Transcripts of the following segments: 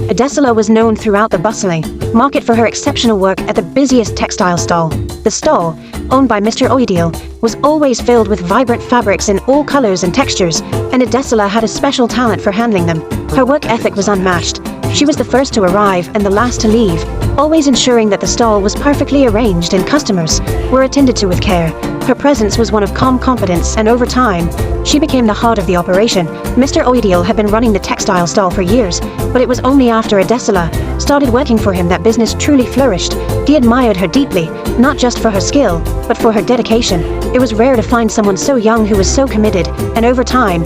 Adesela was known throughout the bustling market for her exceptional work at the busiest textile stall. The stall, owned by Mr. Oidil, was always filled with vibrant fabrics in all colors and textures, and Adesela had a special talent for handling them. Her work ethic was unmatched. She was the first to arrive and the last to leave, always ensuring that the stall was perfectly arranged and customers were attended to with care. Her presence was one of calm confidence, and over time, she became the heart of the operation. Mr. Oidil had been running the textile stall for years, but it was only after Adesela started working for him that business truly flourished. He admired her deeply, not just for her skill, but for her dedication. It was rare to find someone so young who was so committed, and over time,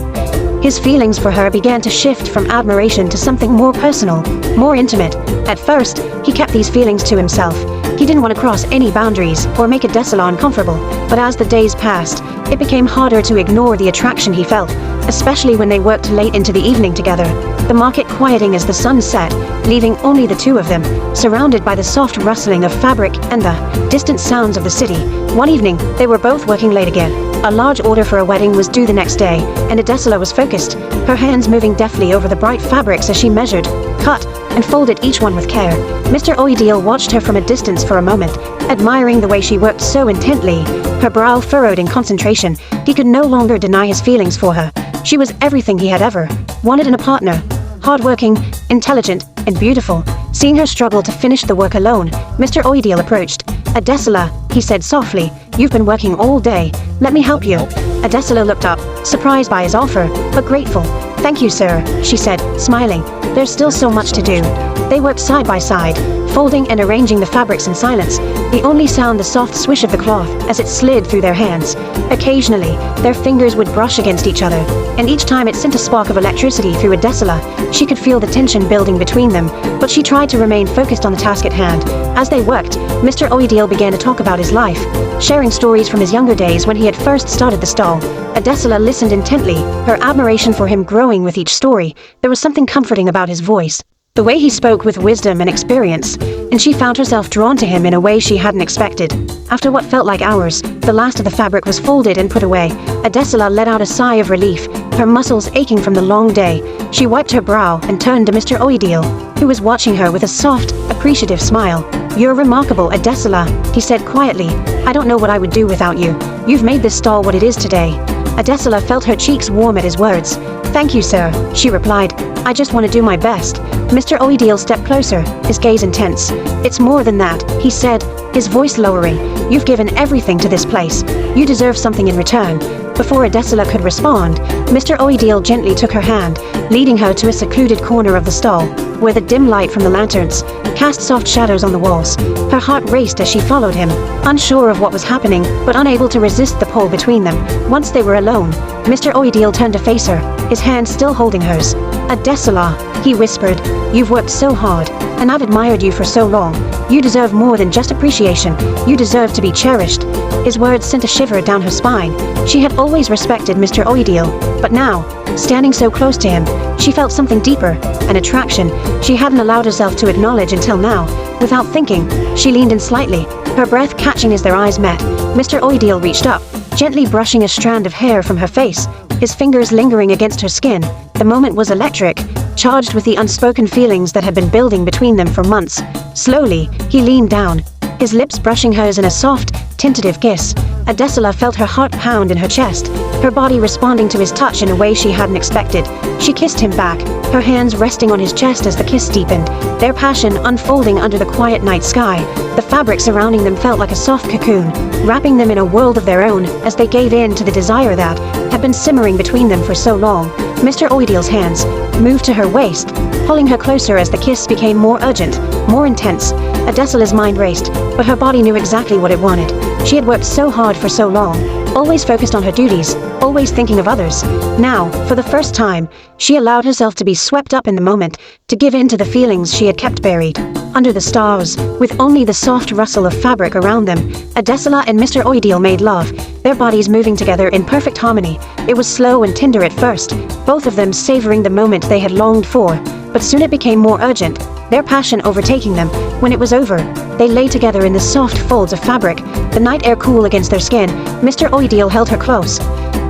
his feelings for her began to shift from admiration to something more personal, more intimate. At first, he kept these feelings to himself. He didn't want to cross any boundaries or make Adesela uncomfortable, but as the days passed, it became harder to ignore the attraction he felt, especially when they worked late into the evening together. The market quieting as the sun set, leaving only the two of them, surrounded by the soft rustling of fabric and the distant sounds of the city. One evening, they were both working late again. A large order for a wedding was due the next day, and Adesela was focused, her hands moving deftly over the bright fabrics as she measured, cut, and folded each one with care. Mr. Oidil watched her from a distance for a moment, admiring the way she worked so intently, her brow furrowed in concentration. He could no longer deny his feelings for her. She was everything he had ever wanted in a partner. Hardworking, intelligent, and beautiful. Seeing her struggle to finish the work alone, Mr. Oidil approached. "Adesela," he said softly, "you've been working all day. Let me help you." Adesela looked up, surprised by his offer, but grateful. "Thank you, sir," she said, smiling. "There's still so much to do." They worked side by side, folding and arranging the fabrics in silence, the only sound the soft swish of the cloth as it slid through their hands. Occasionally, their fingers would brush against each other, and each time it sent a spark of electricity through Adesela. She could feel the tension building between them, but she tried to remain focused on the task at hand. As they worked, Mr. Oidil began to talk about his life, sharing stories from his younger days when he had first started the stall. Adesela listened intently, her admiration for him growing with each story. There was something comforting about his voice, the way he spoke with wisdom and experience, and she found herself drawn to him in a way she hadn't expected. After what felt like hours, the last of the fabric was folded and put away. Adesela let out a sigh of relief, her muscles aching from the long day. She wiped her brow and turned to Mr. Oidil, who was watching her with a soft, appreciative smile. "You're remarkable, Adesela," he said quietly. "I don't know what I would do without you. You've made this stall what it is today." Adesela felt her cheeks warm at his words. "Thank you, sir," she replied. "I just want to do my best." Mr. Oidil stepped closer, his gaze intense. "It's more than that," he said, his voice lowering. "You've given everything to this place. You deserve something in return." Before Adesela could respond, Mr. Oidil gently took her hand, leading her to a secluded corner of the stall, where the dim light from the lanterns cast soft shadows on the walls. Her heart raced as she followed him, unsure of what was happening, but unable to resist the pull between them. Once they were alone, Mr. Oidil turned to face her, his hand still holding hers. "Adesela," he whispered, "you've worked so hard, and I've admired you for so long. You deserve more than just appreciation. You deserve to be cherished." His words sent a shiver down her spine. She had always respected Mr. Oidil, but now, standing so close to him, she felt something deeper, an attraction she hadn't allowed herself to acknowledge until now. Without thinking, she leaned in slightly, her breath catching as their eyes met. Mr. Oidil reached up, gently brushing a strand of hair from her face, his fingers lingering against her skin. The moment was electric, charged with the unspoken feelings that had been building between them for months. Slowly, he leaned down, his lips brushing hers in a soft, tentative kiss. Adesela felt her heart pound in her chest, her body responding to his touch in a way she hadn't expected. She kissed him back, her hands resting on his chest as the kiss deepened, their passion unfolding under the quiet night sky. The fabric surrounding them felt like a soft cocoon, wrapping them in a world of their own as they gave in to the desire that had been simmering between them for so long. Mr. Oidil's hands moved to her waist, pulling her closer as the kiss became more urgent, more intense. Adesela's mind raced, but her body knew exactly what it wanted. She had worked so hard for so long, always focused on her duties, always thinking of others. Now, for the first time, she allowed herself to be swept up in the moment, to give in to the feelings she had kept buried. Under the stars, with only the soft rustle of fabric around them, Adesela and Mr. Oidil made love, their bodies moving together in perfect harmony. It was slow and tender at first, both of them savoring the moment they had longed for, but soon it became more urgent, their passion overtaking them. When it was over, they lay together in the soft folds of fabric, the night air cool against their skin. Mr. Oidil held her close,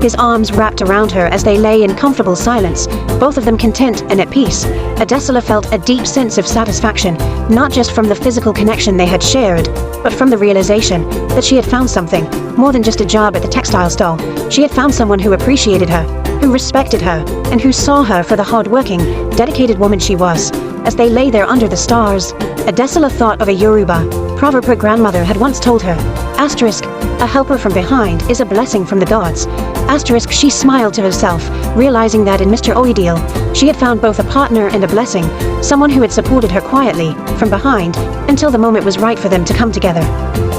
his arms wrapped around her as they lay in comfortable silence, both of them content and at peace. Adesela felt a deep sense of satisfaction, not just from the physical connection they had shared, but from the realization that she had found something, more than just a job at the textile stall. She had found someone who appreciated her, who respected her, and who saw her for the hard-working, dedicated woman she was. As they lay there under the stars, Adesela thought of a Yoruba proverb her grandmother had once told her. Asterisk, a helper from behind is a blessing from the gods. Asterisk, she smiled to herself, realizing that in Mr. Oidil, she had found both a partner and a blessing, someone who had supported her quietly, from behind, until the moment was right for them to come together.